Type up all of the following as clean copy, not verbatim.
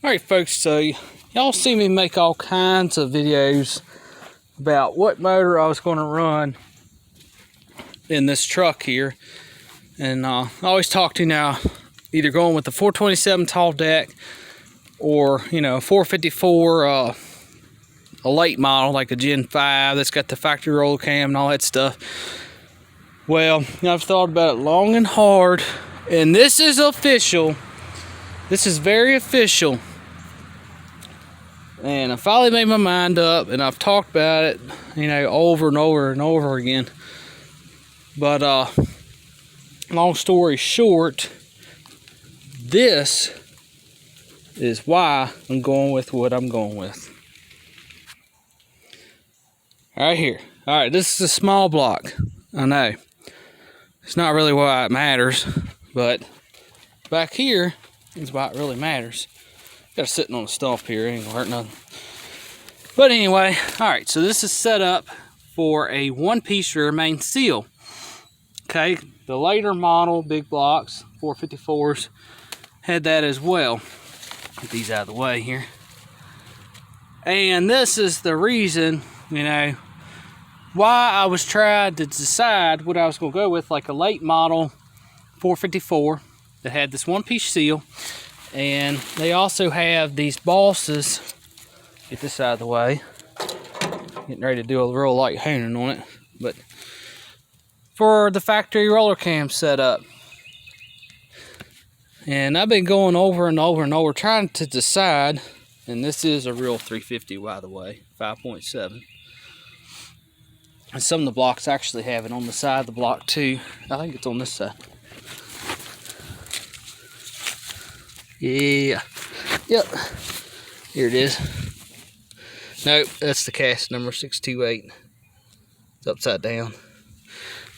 Alright folks, so y'all see me make all kinds of videos about what motor I was going to run in this truck here. And I always talk to you now, either going with the 427 tall deck or, a 454, a late model like a Gen 5 that's got the factory roller cam and all that stuff. Well, I've thought about it long and hard, and this is official. This is very official. And I finally made my mind up, and I've talked about it, over and over and over again. But long story short, this is why I'm going with what I'm going with. Right here. All right, this is a small block. I know. It's not really why it matters, but back here is why it really matters. Got it sitting on a stump here, ain't gonna hurt nothing. But anyway, alright, so this is set up for a one-piece rear main seal. Okay, the later model big blocks, 454s, had that as well. Get these out of the way here. And this is the reason, why I was trying to decide what I was gonna go with, like a late model 454 that had this one-piece seal. And they also have these bosses. Get this out of the way. Getting ready to do a real light honing on it. But for the factory roller cam setup. And I've been going over and over and over trying to decide. And this is a real 350, by the way. 5.7. And some of the blocks actually have it on the side of the block too. I think it's on this side. Yeah. Yep. Here it is. Nope, that's the cast number 628. It's upside down.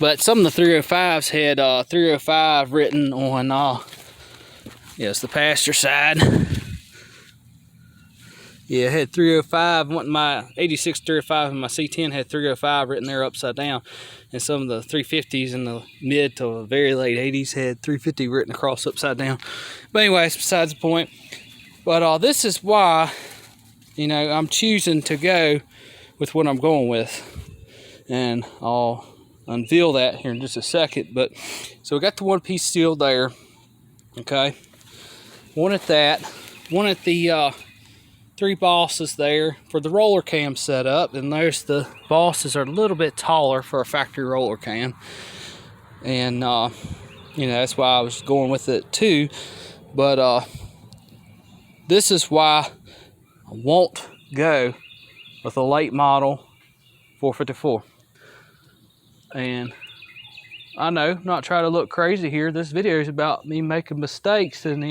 But some of the 305s had 305 written on, it's the passenger side. Yeah, it had 305. My 86 305 and my C10 had 305 written there upside down. And some of the 350s in the mid to very late 80s had 350 written across upside down. But anyway, it's besides the point. But this is why, I'm choosing to go with what I'm going with. And I'll unveil that here in just a second. But so we got the one-piece seal there. Okay. Wanted that. Wanted the three bosses there for the roller cam setup, and there's the bosses are a little bit taller for a factory roller cam, and that's why I was going with it too. But this is why I won't go with a late model 454. And I know, not trying to look crazy here, this video is about me making mistakes, and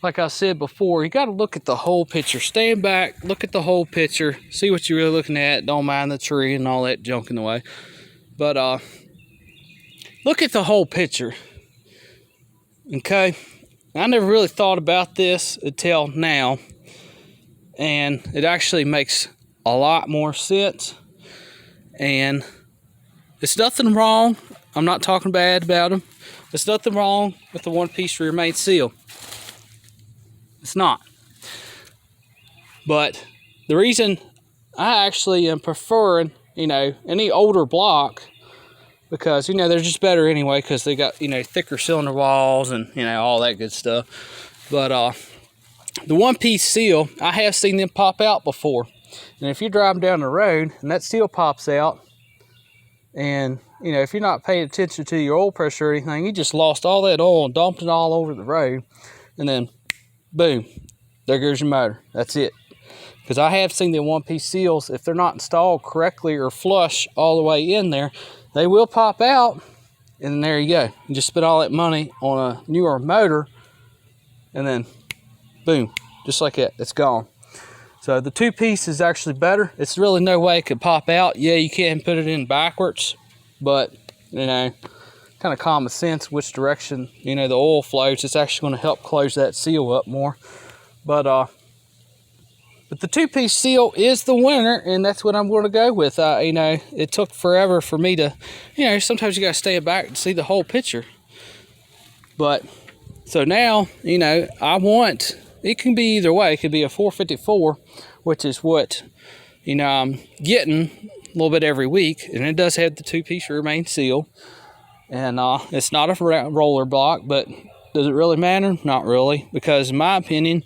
like I said before, you got to look at the whole picture. Stand back, look at the whole picture, see what you're really looking at. Don't mind the tree and all that junk in the way. But look at the whole picture. Okay? I never really thought about this until now. And it actually makes a lot more sense. And it's nothing wrong. I'm not talking bad about them. There's nothing wrong with the one-piece rear main seal. It's not. But the reason I actually am preferring, any older block, because, they're just better anyway, because they got, thicker cylinder walls and, all that good stuff. But the one-piece seal, I have seen them pop out before. And if you're driving down the road and that seal pops out, and, if you're not paying attention to your oil pressure or anything, you just lost all that oil and dumped it all over the road. And then boom, there goes your motor. That's it. Because I have seen the one-piece seals, if they're not installed correctly or flush all the way in there, they will pop out, and there you go. You just spend all that money on a newer motor, and then boom, just like that, it's gone. So the two-piece is actually better. It's really no way it could pop out. Yeah, you can put it in backwards, but, kind of common sense which direction, the oil flows. It's actually going to help close that seal up more. But the two-piece seal is the winner, and that's what I'm going to go with. It took forever for me to, sometimes you got to stand back and see the whole picture. But so now, I want it can be either way. It could be a 454, which is what, you know, I'm getting a little bit every week, and it does have the two-piece rear main seal, and it's not a roller block, but does it really matter? Not really, because in my opinion,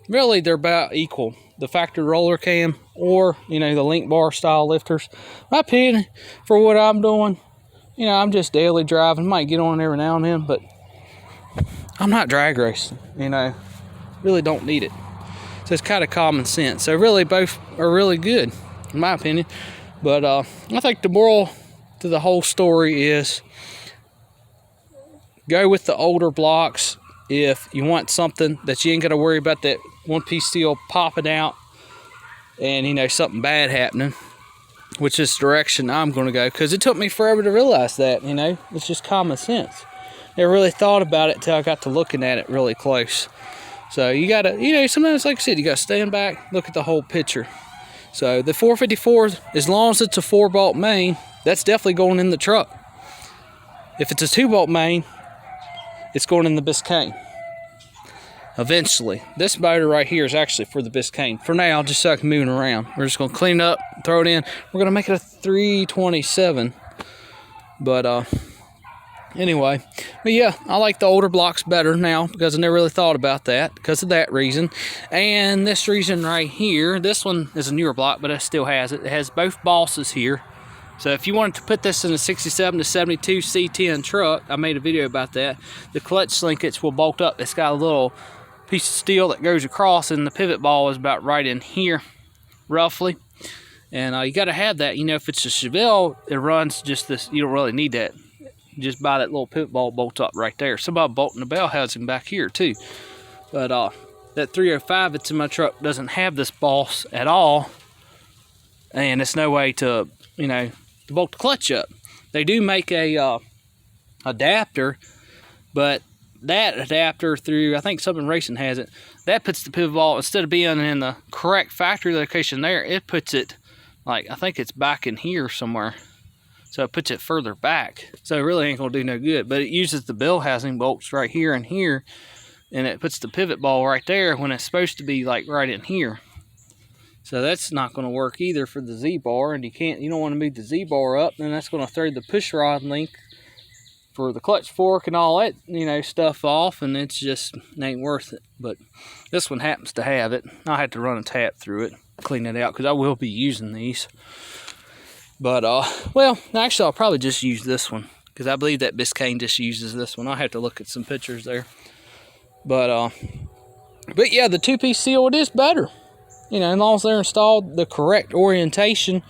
really they're about equal. The factory roller cam or, you know, the link bar style lifters. My opinion, for what I'm doing, you know, I'm just daily driving. Might get on every now and then, but I'm not drag racing, you know. Really don't need it. So it's kind of common sense. So really both are really good, in my opinion. But I think the moral to the whole story is go with the older blocks if you want something that you ain't got to worry about that one-piece seal popping out and, you know, something bad happening, which is the direction I'm going to go, because it took me forever to realize that, you know. It's just common sense. Never really thought about it till I got to looking at it really close. So you got to, you know, sometimes, like I said, you got to stand back, look at the whole picture. So the 454, as long as it's a 4-bolt main, that's definitely going in the truck. If it's a 2-bolt main, it's going in the Biscayne. Eventually. This motor right here is actually for the Biscayne. For now, just so I can move it around. We're just going to clean it up, throw it in. We're going to make it a 327. But, anyway. But yeah, I like the older blocks better now because I never really thought about that because of that reason. And this reason right here, this one is a newer block, but it still has it. It has both bosses here. So if you wanted to put this in a 67 to 72 C10 truck, I made a video about that. The clutch linkage will bolt up. It's got a little piece of steel that goes across, and the pivot ball is about right in here, roughly. And you got to have that. You know, if it's a Chevelle, it runs just this. You don't really need that. Just buy that little pivot ball bolt up right there. Somebody bolting the bell housing back here too. But that 305 that's in my truck doesn't have this boss at all, and it's no way to, you know, to bolt the clutch up. They do make a adapter, but that adapter through, I think Southern Racing has it, that puts the pivot ball, instead of being in the correct factory location there, it puts it, like, I think it's back in here somewhere. So it puts it further back. So it really ain't gonna do no good. But it uses the bell housing bolts right here and here, and it puts the pivot ball right there when it's supposed to be like right in here. So that's not gonna work either for the Z-bar, and you don't wanna move the Z-bar up, and that's gonna throw the push rod link for the clutch fork and all that, you know, stuff off, and it's just, it ain't worth it. But this one happens to have it. I had to run a tap through it, clean it out, because I will be using these. But, well, actually, I'll probably just use this one, because I believe that Biscayne just uses this one. I'll have to look at some pictures there. But yeah, the two-piece seal, it is better. You know, as long as they're installed the correct orientation,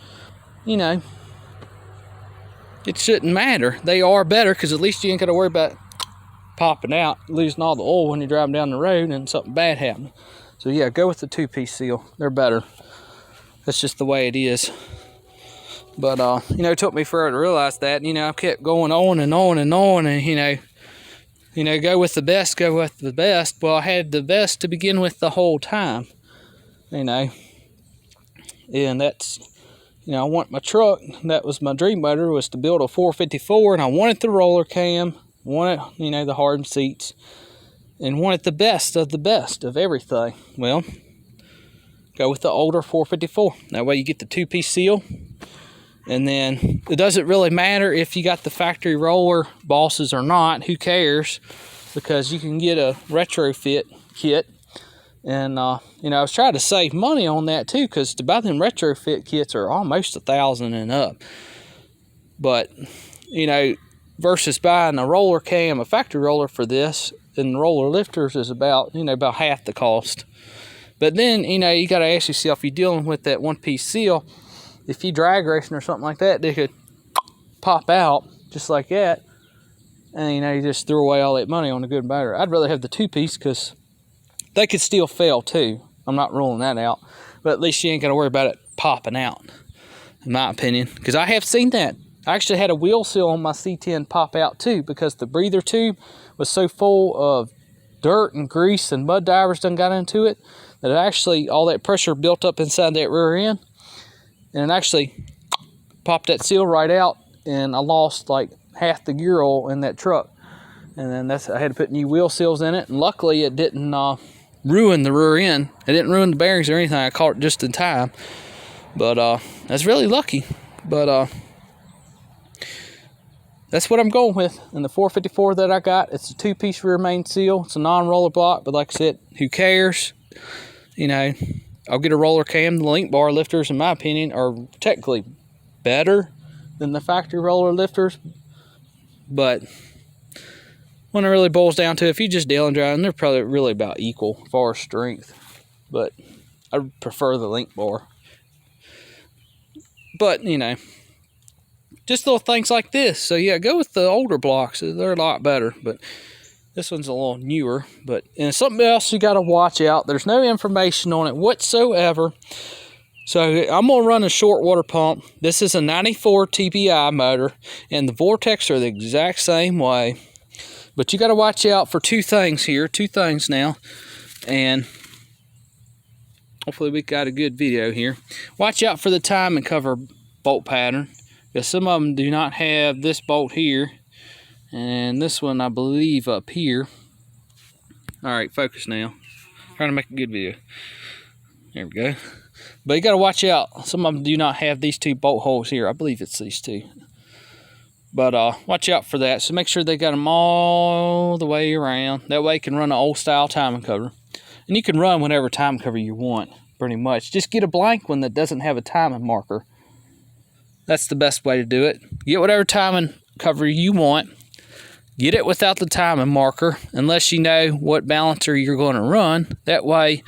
you know, it shouldn't matter. They are better, because at least you ain't got to worry about popping out, losing all the oil when you're driving down the road and something bad happening. So, yeah, go with the two-piece seal. They're better. That's just the way it is. But, you know, it took me forever to realize that. You know, I kept going on and on and on, and, you know, go with the best, go with the best. Well, I had the best to begin with the whole time, you know. And that's, you know, I want my truck, that was my dream motor, was to build a 454, and I wanted the roller cam, wanted, you know, the hardened seats, and wanted the best of everything. Well, go with the older 454. That way you get the two-piece seal. And then it doesn't really matter if you got the factory roller bosses or not. Who cares? Because you can get a retrofit kit. And, you know, I was trying to save money on that too, because to buy them retrofit kits are almost $1,000 and up. But, you know, versus buying a roller cam, a factory roller for this, and roller lifters is about, you know, about half the cost. But then, you know, you got to ask yourself, you're dealing with that one-piece seal. If you drag racing or something like that, they could pop out just like that, and, you know, you just threw away all that money on a good motor. I'd rather have the two-piece, because they could still fail too. I'm not ruling that out, but at least you ain't got to worry about it popping out, in my opinion, because I have seen that. I actually had a wheel seal on my C10 pop out too, because the breather tube was so full of dirt and grease and mud divers done got into it that it actually, all that pressure built up inside that rear end, and it actually popped that seal right out, and I lost like half the gear oil in that truck. And then I had to put new wheel seals in it, and luckily it didn't ruin the rear end. It didn't ruin the bearings or anything. I caught it just in time. But that's really lucky. But that's what I'm going with. And the 454 that I got, it's a 2-piece rear main seal. It's a non-roller block, but like I said, who cares? You know, I'll get a roller cam. The link bar lifters, in my opinion, are technically better than the factory roller lifters. But when it really boils down to it, if you just deal and drive, they're probably really about equal as far as strength. But I prefer the link bar. But, you know, just little things like this. So, yeah, go with the older blocks. They're a lot better. But this one's a little newer. But and something else you got to watch out. There's no information on it whatsoever. So I'm going to run a short water pump. This is a 94 TPI motor. And the Vortex are the exact same way. But you got to watch out for two things here. Two things now. And hopefully we got a good video here. Watch out for the timing cover bolt pattern. Because some of them do not have this bolt here. And this one, I believe, up here. Alright, focus now. Trying to make a good video. There we go. But you got to watch out. Some of them do not have these two bolt holes here. I believe it's these two. But watch out for that. So make sure they got them all the way around. That way you can run an old style timing cover. And you can run whatever timing cover you want, pretty much. Just get a blank one that doesn't have a timing marker. That's the best way to do it. Get whatever timing cover you want. Get it without the timing marker, unless you know what balancer you're going to run. That way,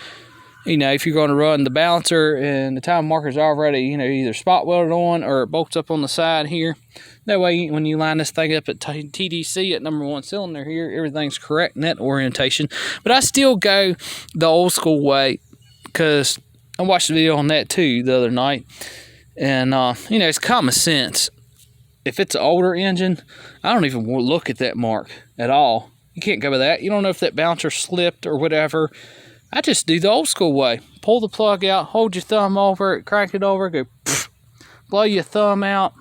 you know, if you're going to run the balancer and the timing marker is already, you know, either spot welded on or it bolts up on the side here. That way, when you line this thing up at TDC at #1 cylinder here, everything's correct in that orientation. But I still go the old school way, because I watched a video on that too the other night. And, you know, it's common sense. If it's an older engine, I don't even look at that mark at all. You can't go by that. You don't know if that balancer slipped or whatever. I just do the old school way. Pull the plug out, hold your thumb over it, crank it over, go pfft, blow your thumb out.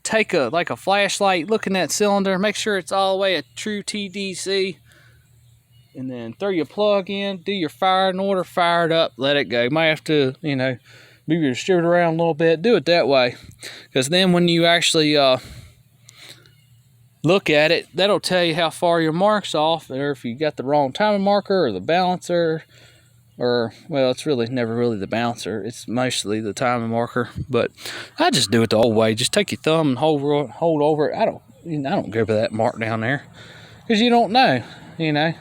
Take like a flashlight, look in that cylinder, make sure it's all the way a true TDC. And then throw your plug in, do your firing order, fire it up, let it go. You might have to, you know, move your distributor around a little bit. Do it that way. Because then when you actually look at it, that'll tell you how far your mark's off, or if you got the wrong timing marker or the balancer, or, well, it's really never really the balancer. It's mostly the timing marker. But I just do it the old way. Just take your thumb and hold over it. I don't go by that mark down there. Because you don't know, you know.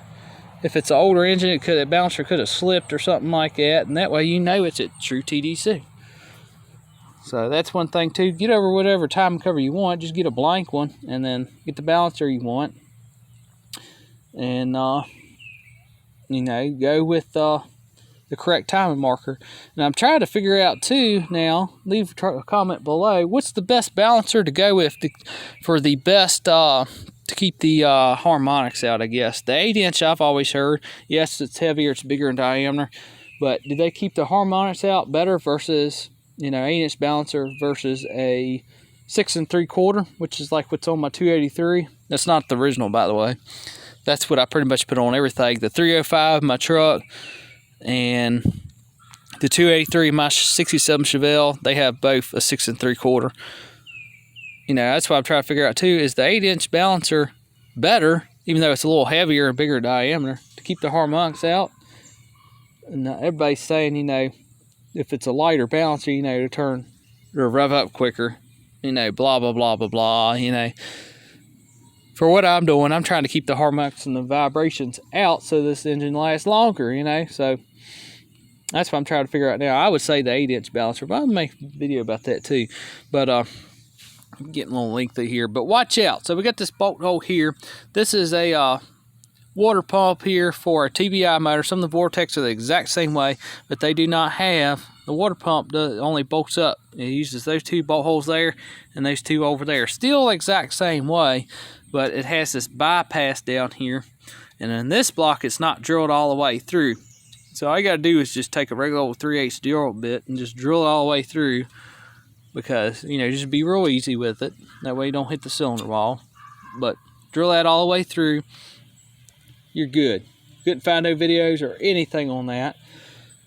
If it's an older engine, that balancer could have slipped or something like that, and that way you know it's at true TDC. So that's one thing too. Get over whatever timing cover you want. Just get a blank one, and then get the balancer you want. And, you know, go with the correct timing marker. And I'm trying to figure out too now, leave a comment below, what's the best balancer to go with for the best to keep the harmonics out, I guess. The 8-inch I've always heard, yes, it's heavier, it's bigger in diameter, but do they keep the harmonics out better versus, you know, 8-inch balancer versus a 6 3/4, which is like what's on my 283. That's not the original, by the way. That's what I pretty much put on everything. The 305, my truck, and the 283, my 67 Chevelle, they have both a 6 3/4. You know, that's what I'm trying to figure out too, is the 8-inch balancer better, even though it's a little heavier and bigger diameter, to keep the harmonics out? And everybody's saying, you know, if it's a lighter balancer, you know, to rev up quicker, you know, blah, blah, blah, blah, blah, you know. For what I'm doing, I'm trying to keep the harmonics and the vibrations out so this engine lasts longer, you know. So that's what I'm trying to figure out now. I would say the 8-inch balancer, but I'll make a video about that too. But, I'm getting a little lengthy here, but watch out. So we got this bolt hole here. This is a water pump here for a TBI motor. Some of the Vortex are the exact same way, but they do not have, the water pump only bolts up. It uses those two bolt holes there and those two over there. Still exact same way, but it has this bypass down here. And in this block, it's not drilled all the way through. So all you got to do is just take a regular old 3/8 drill bit and just drill it all the way through. Because, you know, just be real easy with it. That way you don't hit the cylinder wall. But drill that all the way through. You're good. Couldn't find no videos or anything on that.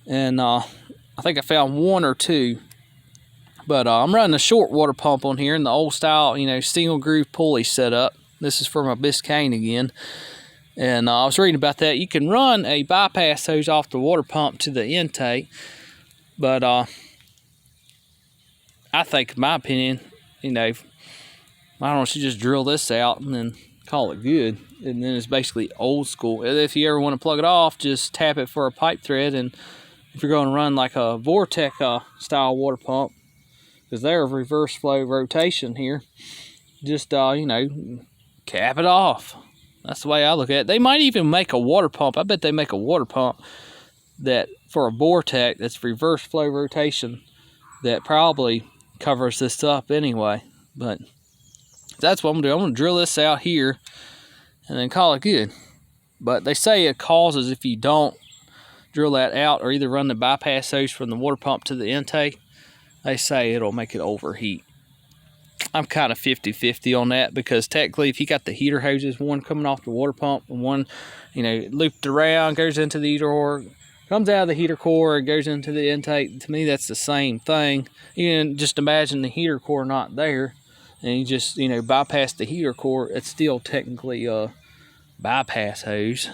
And I think I found one or two. But I'm running a short water pump on here in the old style, you know, single groove pulley setup. This is for my Biscayne again. And I was reading about that. You can run a bypass hose off the water pump to the intake. But I think, in my opinion, you know, I don't know, you just drill this out and then call it good. And then it's basically old school. If you ever want to plug it off, just tap it for a pipe thread. And if you're going to run like a Vortec style water pump, because they're reverse flow rotation here, just, you know, cap it off. That's the way I look at it. They might even make a water pump. I bet they make a water pump that for a Vortec that's reverse flow rotation that probably covers this up anyway. But that's what I'm gonna do. I'm gonna drill this out here and then call it good. But they say it causes, if you don't drill that out or either run the bypass hose from the water pump to the intake, they say it'll make it overheat. I'm kind of 50-50 on that, because technically if you got the heater hoses, one coming off the water pump and one, you know, looped around, goes into the heater core, comes out of the heater core and goes into the intake, to me that's the same thing. You can just imagine the heater core not there and you just, you know, bypass the heater core. It's still technically a bypass hose.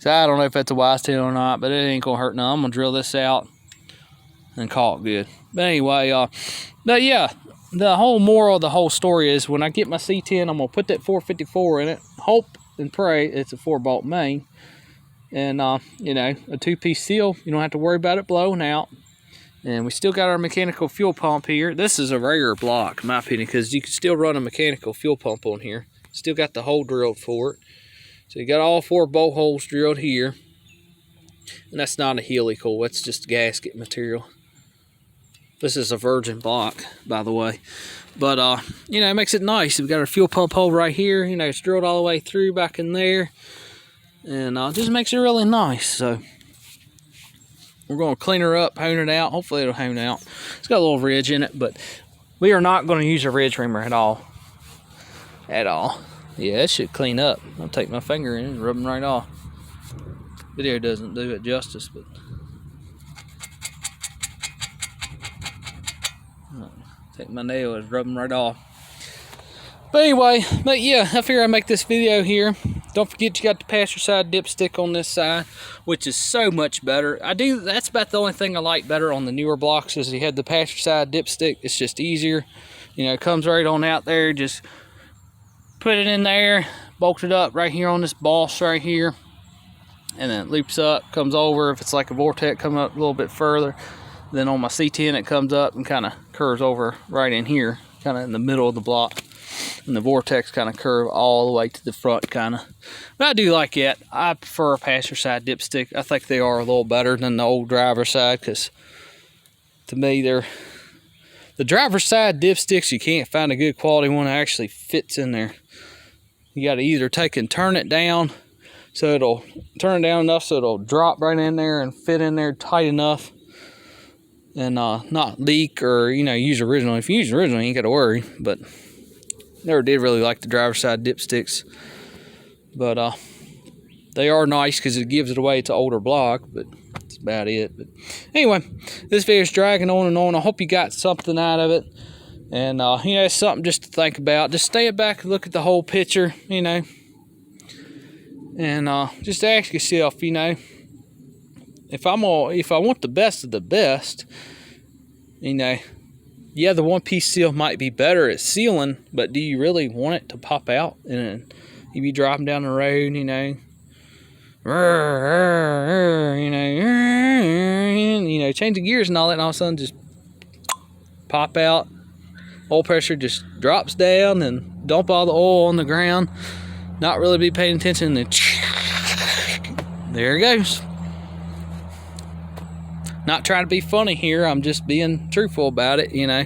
So I don't know if that's a wise tale or not, but it ain't gonna hurt none. I'm gonna drill this out and call it good. But anyway, but yeah, the whole moral of the whole story is when I get my C10, I'm going to put that 454 in it, hope and pray it's a 4-bolt main. And, you know, a 2-piece seal, you don't have to worry about it blowing out. And we still got our mechanical fuel pump here. This is a rare block, in my opinion, because you can still run a mechanical fuel pump on here. Still got the hole drilled for it. So you got all 4 bolt holes drilled here. And that's not a helical, that's just gasket material. This is a virgin block, by the way. But, you know, it makes it nice. We've got our fuel pump hole right here. You know, it's drilled all the way through back in there. And just makes it really nice. So, we're going to clean her up, hone it out. Hopefully it'll hone out. It's got a little ridge in it, but we are not going to use a ridge reamer at all. At all. Yeah, it should clean up. I'll take my finger in and rub them right off. Video doesn't do it justice, but... take my nail and rub them right off. But anyway, but yeah, I figure I'd make this video here. Don't forget you got the passenger side dipstick on this side, which is so much better. That's about the only thing I like better on the newer blocks, is you had the passenger side dipstick. It's just easier. You know, it comes right on out there. Just put it in there, bolt it up right here on this boss right here, and then it loops up, comes over. If it's like a Vortec, come up a little bit further. Then on my C10 it comes up and kind of curves over right in here, kind of in the middle of the block. And the Vortex kind of curve all the way to the front kind of. But I do like it. I prefer a passenger side dipstick. I think they are a little better than the old driver side, because to me the driver side dipsticks, you can't find a good quality one that actually fits in there. You got to either take and turn it down, so it'll turn it down enough so it'll drop right in there and fit in there tight enough. And not leak, or, you know, use original. If you use original, you ain't got to worry. But never did really like the driver's side dipsticks. But they are nice because it gives it away. It's an older block, but that's about it. But anyway, this video is dragging on and on. I hope you got something out of it. And, you know, it's something just to think about. Just stay back and look at the whole picture, you know. And just ask yourself, you know, if I want the best of the best, you know, yeah, the 1-piece seal might be better at sealing, but do you really want it to pop out? And you be driving down the road, you know, change the gears and all that, and all of a sudden just pop out. Oil pressure just drops down and dump all the oil on the ground. Not really be paying attention, and there it goes. Not trying to be funny here, I'm just being truthful about it, you know.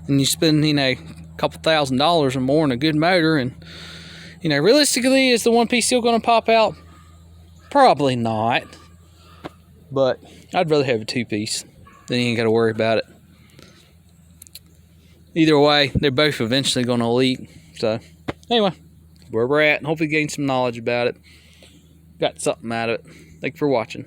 And you spend, you know, a couple $1,000s or more on a good motor, and, you know, realistically, is the 1-piece still going to pop out? Probably not. But I'd rather have a 2-piece. Then you ain't got to worry about it. Either way, they're both eventually going to leak. So, anyway, where we're at, and hopefully gain some knowledge about it. got something out of it. Thank you for watching.